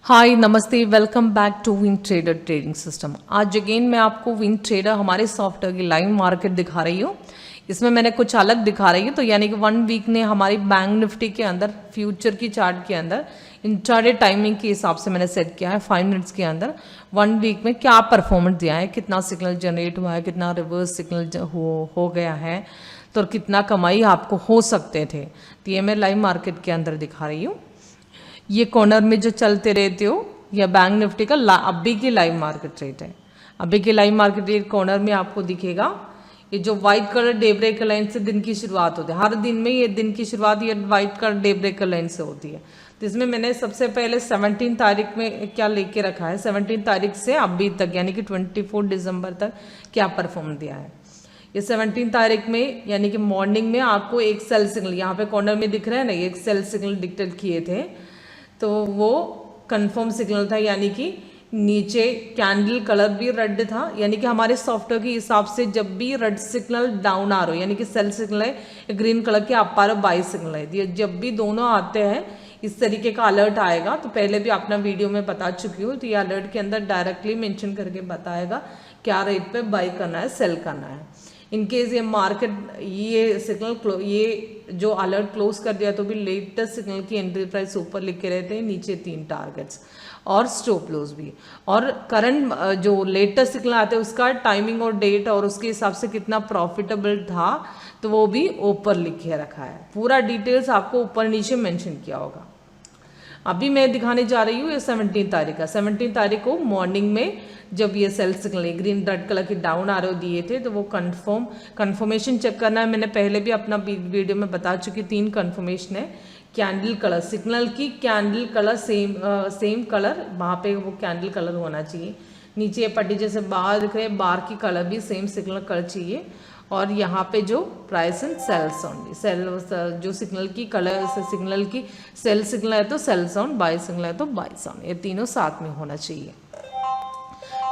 हाय नमस्ते, welcome back to win trader trading system. आज again मैं आपको विन ट्रेडर हमारे सॉफ्टवेयर की लाइव मार्केट दिखा रही हूँ। इसमें मैंने कुछ अलग दिखा रही हूँ, तो यानी कि 1 वीक ने हमारी बैंक निफ्टी के अंदर फ्यूचर की चार्ट के अंदर इंट्राडे टाइमिंग के हिसाब से मैंने सेट किया है 5 मिनट्स के अंदर 1 वीक में क्या परफॉर्मेंस दिया है, कितना सिग्नल जनरेट हुआ है, कितना रिवर्स सिग्नल हो गया है, तो कितना कमाई आपको हो सकते थे। तो ये मैं लाइव मार्केट के अंदर दिखा रही हूँ। ये कॉर्नर में जो चलते रहते हो या बैंक निफ्टी का अभी की लाइव मार्केट रेट है। अभी की लाइव मार्केट रेट कॉर्नर में आपको दिखेगा। ये जो white colour day breaker line से दिन की शुरुआत होती है, हर दिन में ये दिन की शुरुआत ये white colour day breaker line से होती है। तो इसमें मैंने सबसे पहले 17 तारीख में क्या लेके रखा है, 17 तारीख से अभी तक यानी कि 24 दिसंबर तक क्या परफॉर्म दिया है। ये 17 तारीख में यानी कि मॉर्निंग में आपको एक सेल सिग्नल यहाँ पे कॉर्नर में दिख रहा है ना, एक सेल सिग्नल डिक्टेट किए थे, तो वो कंफर्म सिग्नल था, यानी कि नीचे कैंडल कलर भी रेड था। यानी कि हमारे सॉफ्टवेयर के हिसाब से जब भी रेड सिग्नल डाउन आ रहा हो यानी कि सेल सिग्नल है, ग्रीन कलर के अप आ रहा बाई सिग्नल है, जब भी दोनों आते हैं इस तरीके का अलर्ट आएगा। तो पहले भी अपना वीडियो में बता चुकी हूँ, तो ये अलर्ट के अंदर डायरेक्टली मेंशन करके बताएगा क्या रेट पे बाई करना है, सेल करना है। इनकेस ये मार्केट ये सिग्नल ये जो अलर्ट क्लोज कर दिया तो भी लेटेस्ट सिग्नल की एंट्री प्राइस ऊपर लिख के रहते हैं, नीचे 3 टारगेट्स और स्टॉप लॉस भी, और करंट जो लेटेस्ट सिग्नल आते हैं उसका टाइमिंग और डेट और उसके हिसाब से कितना प्रॉफिटेबल था तो वो भी ऊपर लिख के रखा है। पूरा डिटेल्स आपको ऊपर नीचे मेंशन किया होगा। अभी मैं दिखाने जा रही हूँ ये 17 तारीख का। 17 तारीख को मॉर्निंग में जब ये sell signal green red colour के डाउन आ रहे दिए थे तो वो कंफर्मेशन चेक करना है। मैंने पहले भी अपना वीडियो में बता चुकी 3 कंफर्मेशन है। कैंडल कलर सिग्नल की कैंडल कलर सेम कलर, वहाँ पे वो कैंडल कलर होना चाहिए। नीचे ये पट्टी जैसे बार दिख रहे हैं, बार की कलर भी सेम सिग्नल कलर चाहिए। और यहाँ पे जो price and sales on sell जो सिग्नल की कलर सिग्नल की सेल सिग्नल है तो सेल्स ऑन, बाई सिग्नल है तो बाइस ऑन, ये तीनों साथ में होना चाहिए।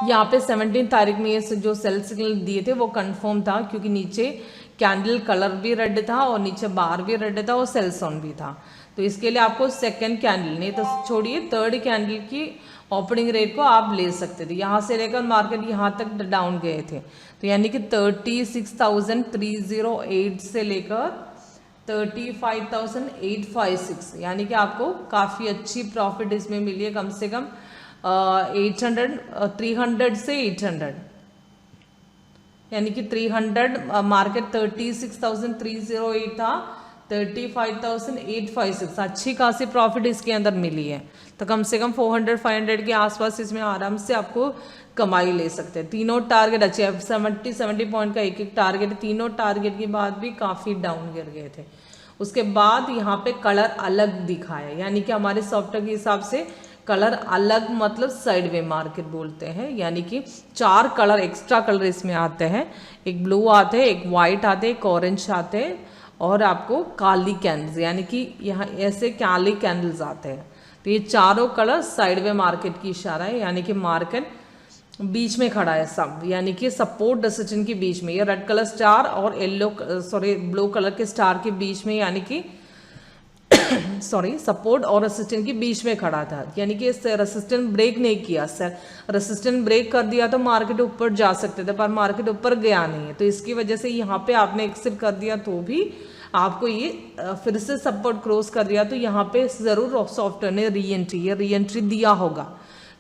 यहाँ पे 17 तारीख में ये जो सेल सिग्नल दिए थे वो कंफर्म था, क्योंकि नीचे कैंडल कलर भी रेड था और नीचे बार भी रेड था और सेल्स ऑन भी था। तो इसके लिए आपको सेकंड कैंडल नहीं तो छोड़िए थर्ड कैंडल की ओपनिंग रेट को आप ले सकते थे। यहाँ से लेकर मार्केट यहाँ तक डाउन गए थे, तो यानी कि 36,308 से लेकर 35,856, यानी कि आपको काफ़ी अच्छी प्रॉफिट इसमें मिली है। कम से कम 300 से 800, यानी कि 300 मार्केट 36,308 था, 35,856, अच्छी खासी प्रॉफिट इसके अंदर मिली है। तो कम से कम 400-500 के आसपास इसमें आराम से आपको कमाई ले सकते हैं। तीनों टारगेट अच्छे, 70 पॉइंट का एक टारगेट, तीनों टारगेट के बाद भी काफ़ी डाउन गिर गए थे। उसके बाद यहाँ पे कलर अलग दिखा है, यानी कि हमारे सॉफ्टवेयर के हिसाब से कलर अलग मतलब साइडवे मार्केट बोलते हैं। यानी कि 4 कलर एक्स्ट्रा कलर इसमें आते हैं, एक ब्लू आते हैं, एक वाइट आते हैं, एक ऑरेंज आते हैं और आपको काली कैंडल्स, यानी कि यहाँ ऐसे काली कैंडल्स आते हैं। तो ये चारों कलर साइडवे मार्केट की इशारा है, यानी कि मार्केट बीच में खड़ा है सब, यानी कि सपोर्ट रेजिस्टेंस के बीच में। ये रेड कलर स्टार और ब्लू कलर के स्टार के बीच में, यानी कि सपोर्ट और रेसिस्टेंस के बीच में खड़ा था। यानी कि रेसिस्टेंस ब्रेक नहीं किया, रेसिस्टेंस ब्रेक कर दिया तो मार्केट ऊपर जा सकते थे, पर मार्केट ऊपर गया नहीं है। तो इसकी वजह से यहाँ पे आपने एक्सिट कर दिया तो भी आपको ये फिर से सपोर्ट क्रॉस कर दिया, तो यहाँ पे ज़रूर सॉफ्टवेयर ने री एंट्री दिया होगा।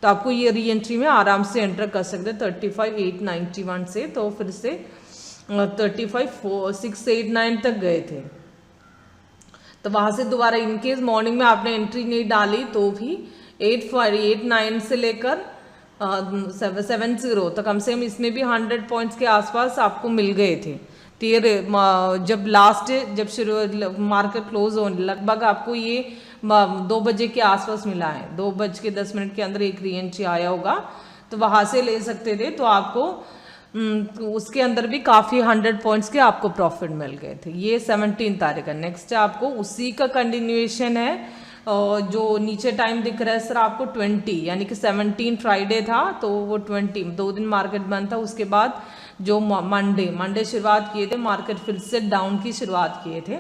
तो आपको ये री एंट्री में आराम से एंटर कर सकते हैं 35,891 से, तो फिर से 35,689 तक गए थे। तो वहाँ से दोबारा इनकेस मॉर्निंग में आपने एंट्री नहीं डाली तो भी 8,589 से लेकर 70, तो कम से कम इसमें भी 100 पॉइंट्स के आसपास आपको मिल गए थे। जब शुरू मार्केट क्लोज हो लगभग आपको ये 2 बजे के आसपास मिला है, 2:10 के अंदर एक री एंट्री आया होगा, तो वहाँ से ले सकते थे। तो आपको उसके अंदर भी काफ़ी 100 पॉइंट्स के आपको प्रॉफिट मिल गए थे। ये 17 तारीख का। नेक्स्ट आपको उसी का कंटिन्यूएशन है, जो नीचे टाइम दिख रहा है सर आपको 20, यानी कि 17 फ्राइडे था तो वो 20 2 दिन मार्केट बंद था। उसके बाद जो मंडे शुरुआत किए थे मार्केट फिर से डाउन की शुरुआत किए थे,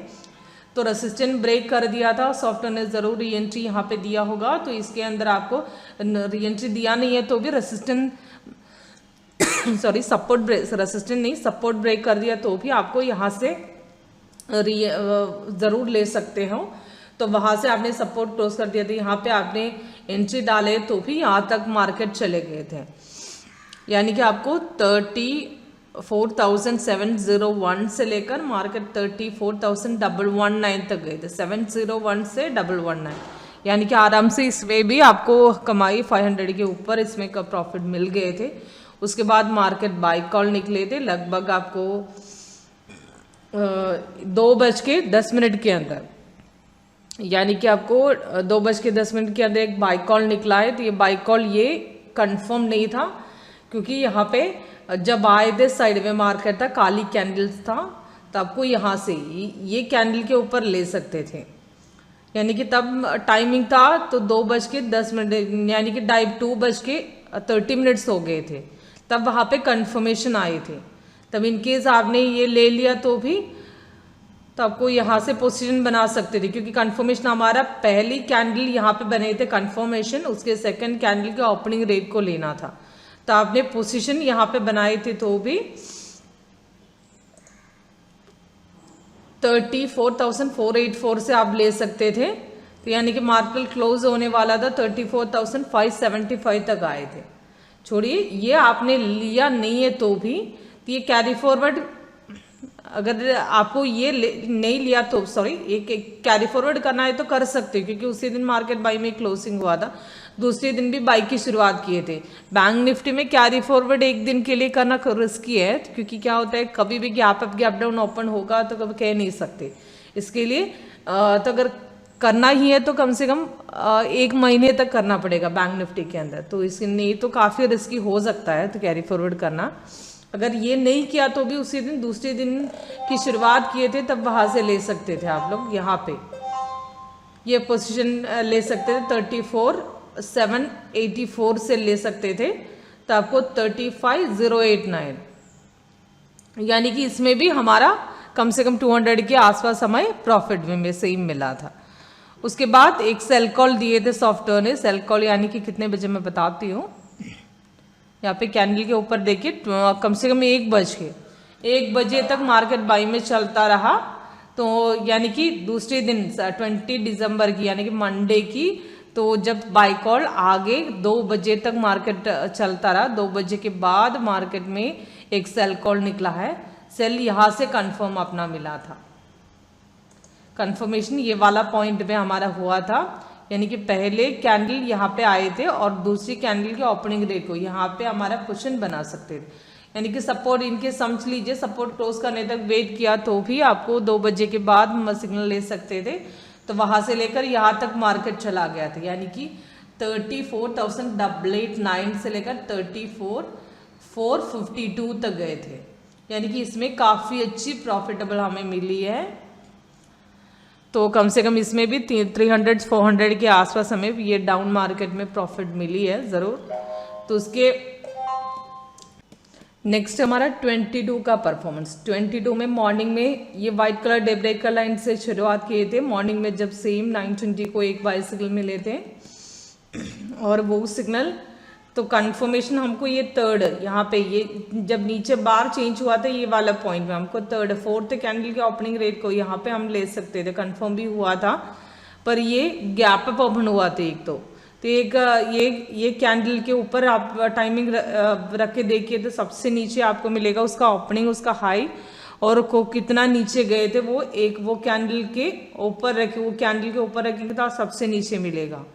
तो रेसिस्टेंट ब्रेक कर दिया था, सॉफ्टवेयर ने ज़रूर री एंट्री यहाँ पे दिया होगा। तो इसके अंदर आपको री एंट्री दिया नहीं है तो भी resistant sorry support break, resistant नहीं सपोर्ट ब्रेक कर दिया तो भी आपको यहाँ से ज़रूर ले सकते हो। तो वहाँ से आपने सपोर्ट क्लोज कर दिया था, यहाँ पे आपने एंट्री डाले तो भी यहाँ तक मार्केट चले गए थे, यानी कि आपको 34,701 से लेकर मार्केट 34,119 तक गए थे, 701 से 119, यानी कि आराम से इसमें भी आपको कमाई 500 के ऊपर इसमें का प्रॉफिट मिल गए थे। उसके बाद मार्केट बाई कॉल निकले थे लगभग आपको 2:10 के अंदर, यानी कि आपको 2:10 के अंदर एक बाई कॉल निकला है। तो ये बाई कॉल ये कंफर्म नहीं था, क्योंकि यहाँ पे जब आए थे साइड में मार्केट था, काली कैंडल्स था, तो आपको यहाँ से ये कैंडल के ऊपर ले सकते थे, यानी कि तब टाइमिंग था तो 2:10, यानी कि 2:30 हो गए थे, तब वहाँ पे कंफर्मेशन आए थे। तब इनकेस आपने ये ले लिया तो भी तो आपको यहाँ से पोजीशन बना सकते थे, क्योंकि कंफर्मेशन हमारा पहली कैंडल यहाँ पे बने थे कंफर्मेशन, उसके सेकंड कैंडल के ओपनिंग रेट को लेना था, तो आपने पोजीशन यहाँ पे बनाए थे तो भी 34,484 से आप ले सकते थे। तो यानी कि मार्केट क्लोज होने वाला था 34,575 तक आए थे। छोड़िए ये आपने लिया नहीं है तो भी, तो ये कैरी फॉरवर्ड, अगर आपको ये नहीं लिया तो सॉरी एक कैरी फॉरवर्ड करना है तो कर सकते हो, क्योंकि उसी दिन मार्केट बाई में क्लोजिंग हुआ था, दूसरे दिन भी बाई की शुरुआत किए थे। बैंक निफ्टी में कैरी फॉरवर्ड एक दिन के लिए करना रिस्की है, क्योंकि क्या होता है कभी भी gap up gap down open होगा तो कभी कह नहीं सकते। इसके लिए तो अगर करना ही है तो कम से कम 1 महीने तक करना पड़ेगा बैंक निफ्टी के अंदर, तो इसके नहीं तो काफ़ी रिस्की हो सकता है तो कैरी फॉरवर्ड करना। अगर ये नहीं किया तो भी उसी दिन दूसरे दिन की शुरुआत किए थे तब वहाँ से ले सकते थे आप लोग, यहाँ पे ये पोजीशन ले सकते थे 34,784 से ले सकते थे, तो आपको 35,089, यानी कि इसमें भी हमारा कम से कम 200 के आसपास हमें प्रॉफिट में से ही मिला था। उसके बाद एक सेल कॉल दिए थे सॉफ्टवेयर ने, सेल कॉल यानी कि कितने बजे मैं बताती हूँ, यहाँ पे कैंडल के ऊपर देखिए कम से कम 1 बजे तक मार्केट बाई में चलता रहा। तो यानी कि दूसरे दिन 20 दिसंबर की यानी कि मंडे की, तो जब बाई कॉल आगे 2 बजे तक मार्केट चलता रहा, 2 बजे के बाद मार्केट में एक सेल कॉल निकला है, सेल यहाँ से कंफर्म अपना मिला था। कंफर्मेशन ये वाला पॉइंट में हमारा हुआ था, यानी कि पहले कैंडल यहाँ पे आए थे और दूसरी कैंडल के ओपनिंग रेट को यहाँ पे हमारा पोजीशन बना सकते थे, यानी कि सपोर्ट इनके समझ लीजिए सपोर्ट क्लोज करने तक वेट किया तो भी आपको 2 बजे के बाद सिग्नल ले सकते थे। तो वहाँ से लेकर यहाँ तक मार्केट चला गया था, यानी कि 34,889 से लेकर 34,452 तक गए थे, यानी कि इसमें काफ़ी अच्छी प्रॉफिटेबल हमें मिली है। तो कम से कम इसमें भी 300-400 के आसपास हमें ये डाउन मार्केट में प्रॉफिट मिली है ज़रूर। तो उसके नेक्स्ट हमारा 22 का परफॉर्मेंस। 22 में मॉर्निंग में ये white colour day breaker line से शुरुआत किए थे, मॉर्निंग में जब सेम 920 को एक बाय सिग्नल मिले थे, और वो सिग्नल तो कंफर्मेशन हमको ये थर्ड यहाँ पे ये जब नीचे बार चेंज हुआ था ये वाला पॉइंट में हमको फोर्थ कैंडल के ओपनिंग रेट को यहाँ पे हम ले सकते थे, कंफर्म भी हुआ था, पर ये गैप अप ओपन हुआ था एक तो एक ये कैंडल के ऊपर आप टाइमिंग रख के देखिए तो सबसे नीचे आपको मिलेगा उसका ओपनिंग, उसका हाई, और को कितना नीचे गए थे वो कैंडल के ऊपर रखे, वो कैंडल के ऊपर रखेंगे तो सबसे नीचे मिलेगा।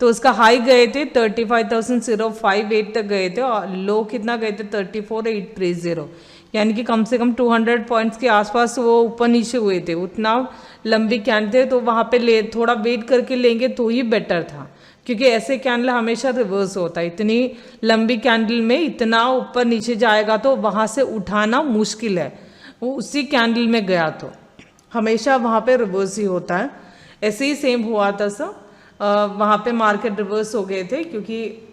तो उसका हाई गए थे 35,058 तक गए थे और लो कितना गए थे 34,830, यानी कि कम से कम 200 पॉइंट्स के आसपास वो ऊपर नीचे हुए थे। उतना लंबी कैंडल थे तो वहाँ पे थोड़ा वेट करके लेंगे तो ही बेटर था, क्योंकि ऐसे कैंडल हमेशा रिवर्स होता है, इतनी लंबी कैंडल में इतना ऊपर नीचे जाएगा तो वहाँ से उठाना मुश्किल है। वो उसी कैंडल में गया तो हमेशा वहाँ पे रिवर्स ही होता है। ऐसे ही सेम हुआ था सर, वहाँ पे मार्केट रिवर्स हो गए थे क्योंकि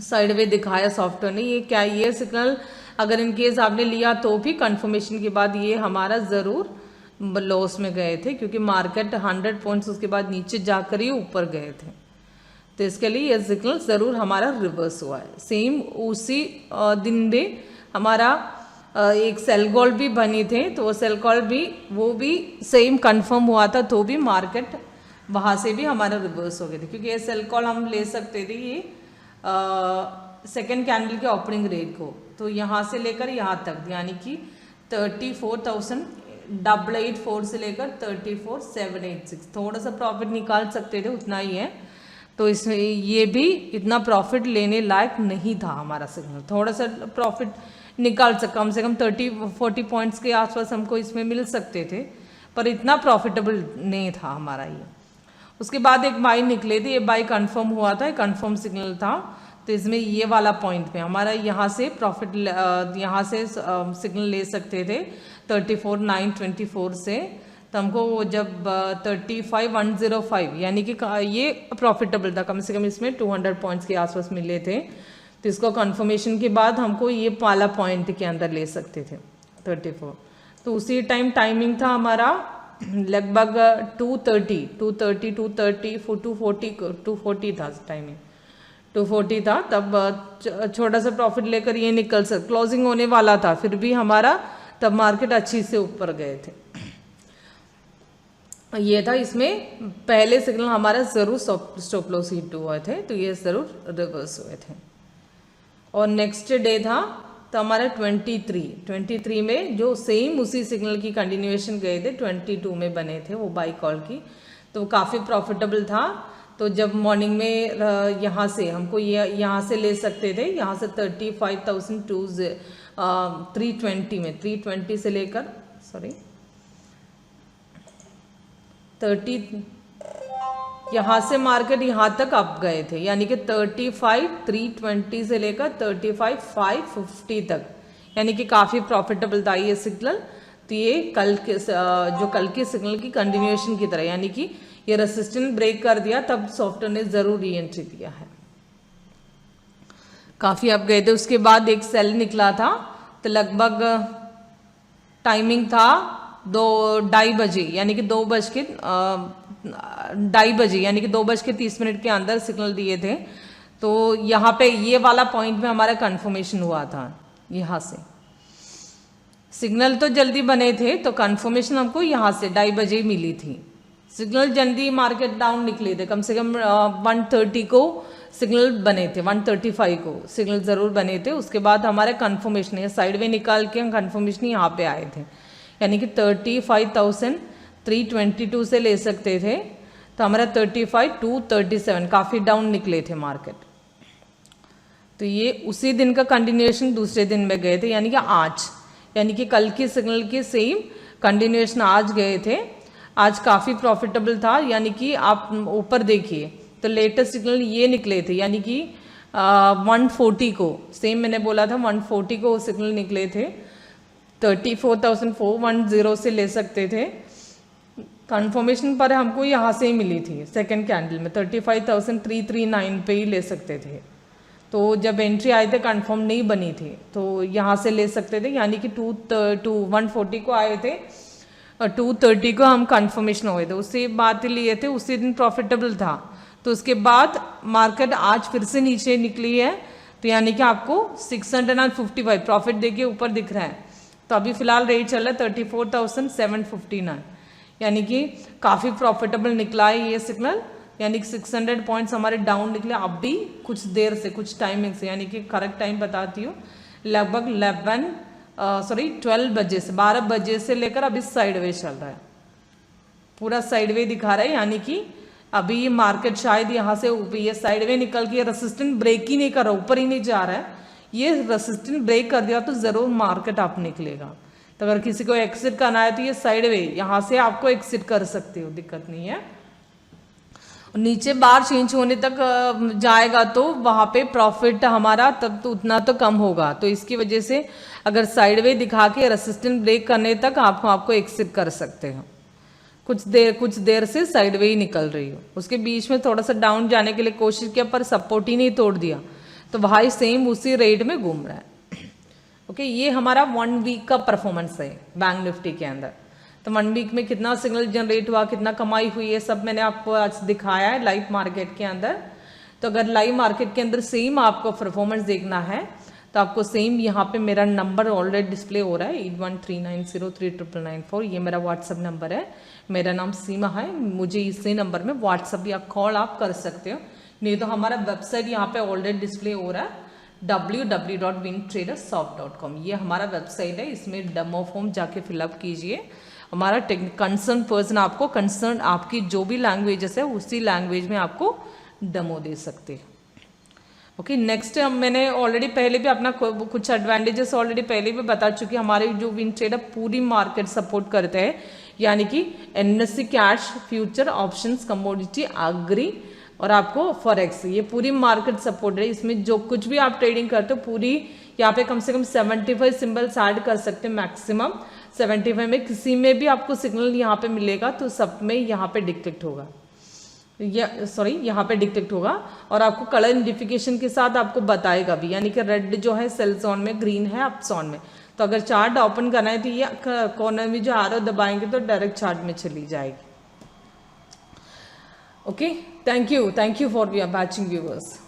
साइडवे दिखाया सॉफ्टवेयर ने। ये क्या ये सिग्नल अगर इन केस आपने लिया तो भी कंफर्मेशन के बाद ये हमारा ज़रूर लॉस में गए थे, क्योंकि मार्केट 100 पॉइंट्स उसके बाद नीचे जाकर ही ऊपर गए थे। तो इसके लिए ये सिग्नल ज़रूर हमारा रिवर्स हुआ है। सेम उसी दिन में हमारा एक सेल कॉल भी बनी थे, तो वो सेल कॉल भी वो भी सेम कंफर्म हुआ था, तो भी मार्केट वहाँ से भी हमारा रिवर्स हो गया था, क्योंकि ये सेल कॉल हम ले सकते थे ये सेकेंड कैंडल के ओपनिंग रेट को, तो यहाँ से लेकर यहाँ तक, यानी कि 34,884 से लेकर 34,786 थोड़ा सा प्रॉफिट निकाल सकते थे, उतना ही है। तो इसमें ये भी इतना प्रॉफिट लेने लायक नहीं था हमारा सिग्नल, थोड़ा सा प्रॉफिट निकाल सकते, कम से कम 30-40 पॉइंट्स के आसपास हमको इसमें मिल सकते थे, पर इतना प्रॉफिटेबल नहीं था हमारा ये। उसके बाद एक बाई निकले थे, ये बाई कंफर्म हुआ था, कंफर्म सिग्नल था, तो इसमें ये वाला पॉइंट पे हमारा यहाँ से प्रॉफिट यहाँ से सिग्नल ले सकते थे 34,924 से, तो हमको वो जब 35,105 यानी कि ये प्रॉफिटेबल था, कम से कम इसमें 200 पॉइंट्स के आसपास मिले थे, तो इसको कंफर्मेशन के बाद हमको ये वाला पॉइंट के अंदर ले सकते थे 34। तो उसी टाइम टाइमिंग था हमारा लगभग 240 था टाइमिंग, 240 था, तब छोटा सा प्रॉफिट लेकर ये निकल सकता, क्लोजिंग होने वाला था, फिर भी हमारा तब मार्केट अच्छी से ऊपर गए थे। ये था, इसमें पहले सिग्नल हमारा ज़रूर स्टॉप लॉस हिट हुए थे, तो ये ज़रूर रिवर्स हुए थे। और नेक्स्ट डे था तो हमारा 23 में जो सेम उसी सिग्नल की कंटिन्यूएशन गए थे, 22 में बने थे वो बाई कॉल की, तो काफ़ी प्रॉफिटेबल था। तो जब मॉर्निंग में यहाँ से हमको ये यहाँ से ले सकते थे, यहाँ से 35,320 में 320 से लेकर 30 यहाँ से मार्केट यहाँ तक अप गए थे, यानी कि 35,320 से लेकर 35,550 तक, यानी कि काफ़ी प्रॉफिटेबल था ये सिग्नल। तो ये कल के सिग्नल की कंटिन्यूएशन की तरह, यानी कि ये रेसिस्टेंस ब्रेक कर दिया, तब सॉफ्टवेयर ने ज़रूर री एंट्री दिया है, काफ़ी अप गए थे। उसके बाद एक सेल निकला था, तो लगभग टाइमिंग था 2:30 बजे, यानी कि 2:30 बजे, यानी कि 2:30 के अंदर सिग्नल दिए थे। तो यहाँ पे ये वाला पॉइंट में हमारा कंफर्मेशन हुआ था, यहाँ से सिग्नल तो जल्दी बने थे, तो कंफर्मेशन हमको यहाँ से 2:30 बजे मिली थी। सिग्नल जल्दी मार्केट डाउन निकले थे, कम से कम 130 को सिग्नल बने थे, 135 को सिग्नल ज़रूर बने थे। उसके बाद हमारे कंफर्मेशन है साइड वे निकाल के हम कंफर्मेशन यहाँ पे आए थे, यानी कि 35,322 से ले सकते थे, तो हमारा 35,237 काफ़ी डाउन निकले थे मार्केट। तो ये उसी दिन का कंटिन्यूएशन दूसरे दिन में गए थे, यानी कि आज, यानी कि कल की सिग्नल के सेम कंटिन्यूएशन आज गए थे। आज काफ़ी प्रॉफिटेबल था, यानी कि आप ऊपर देखिए तो लेटेस्ट सिग्नल ये निकले थे, यानी कि 140 को, सेम मैंने बोला था 140 को सिग्नल निकले थे, 34,410 से ले सकते थे। कंफर्मेशन पर हमको यहाँ से ही मिली थी सेकंड कैंडल में, 35,339 पे ही ले सकते थे। तो जब एंट्री आए थे कंफर्म नहीं बनी थी, तो यहाँ से ले सकते थे, यानी कि 140 को आए थे और 230 को हम कंफर्मेशन हुए थे, उससे बात लिए थे, उसी दिन प्रॉफिटेबल था। तो उसके बाद मार्केट आज फिर से नीचे निकली है, तो यानी कि आपको 655 प्रॉफिट देखिए ऊपर दिख रहा है। तो अभी फिलहाल रेट चल रहा है 34,759, यानी कि काफ़ी प्रॉफिटेबल निकला है ये सिग्नल, यानी कि 600 पॉइंट्स हमारे डाउन निकले अभी कुछ देर से, कुछ टाइमिंग से, यानी कि करेक्ट टाइम बताती हूँ, लगभग 12 बजे से 12 बजे से लेकर अभी साइडवेज चल रहा है, पूरा साइडवे दिखा रहा है, यानी कि अभी ये मार्केट शायद यहाँ से ये साइडवे निकल के रेसिस्टेंट ब्रेक ही नहीं कर रहा, ऊपर ही नहीं जा रहा है। ये रेसिस्टेंट ब्रेक कर दिया तो ज़रूर मार्केट अप निकलेगा। तो अगर किसी को एक्सिट करना है तो ये साइडवे यहाँ से आपको एक्सिट कर सकते हो, दिक्कत नहीं है। नीचे बार चेंज होने तक जाएगा तो वहाँ पे प्रॉफिट हमारा तब तो उतना तो कम होगा, तो इसकी वजह से अगर साइडवे दिखा के रेसिस्टेंट ब्रेक करने तक आपको एक्सिट कर सकते हो। कुछ देर से साइडवे ही निकल रही हो, उसके बीच में थोड़ा सा डाउन जाने के लिए कोशिश किया पर सपोर्ट ही नहीं तोड़ दिया, तो वही सेम उसी रेट में घूम रहा है। ओके, ये हमारा 1 वीक का परफॉर्मेंस है बैंक निफ्टी के अंदर। तो 1 वीक में कितना सिग्नल जनरेट हुआ, कितना कमाई हुई, ये सब मैंने आपको आज दिखाया है लाइव मार्केट के अंदर। तो अगर लाइव मार्केट के अंदर सेम आपको परफॉर्मेंस देखना है तो आपको सेम यहाँ पे मेरा नंबर ऑलरेडी डिस्प्ले हो रहा है 8139039994, ये मेरा व्हाट्सअप नंबर है। मेरा नाम सीमा है, मुझे इसी नंबर में व्हाट्सअप या कॉल आप कर सकते हो, नहीं तो हमारा वेबसाइट यहाँ पे ऑलरेडी डिस्प्ले हो रहा है www.wintradersoft.com, ये हमारा वेबसाइट है। इसमें डेमो फॉर्म जाके फिलअप कीजिए। हमारा कंसर्न पर्सन आपको कंसर्न आपकी जो भी लैंग्वेजेस है उसी लैंग्वेज में आपको डेमो दे सकते हैं। ओके, नेक्स्ट मैंने ऑलरेडी पहले भी अपना कुछ एडवांटेजेस ऑलरेडी पहले भी बता चुकी। हमारे जो विनट्रेडर पूरी मार्केट सपोर्ट करते हैं, यानी कि NSC cash, future, options, commodity, agri और आपको फॉरेक्स, ये पूरी मार्केट सपोर्ट है। इसमें जो कुछ भी आप ट्रेडिंग करते हो पूरी यहाँ पे कम से कम 75 सिंबल्स ऐड कर सकते हैं, मैक्सिमम 75 में किसी में भी आपको सिग्नल यहाँ पे मिलेगा तो सब में यहाँ पे डिटेक्ट होगा, यहाँ पे डिटेक्ट होगा और आपको कलर आइडेंटिफिकेशन के साथ आपको बताएगा भी, यानी कि रेड जो है सेल्स ऑन में, ग्रीन है अप्स ऑन में। तो अगर चार्ट ओपन करना है तो ये कॉर्नर में जो आरो दबाएंगे तो डायरेक्ट चार्ट में चली जाएगी। Okay, thank you for watching viewers.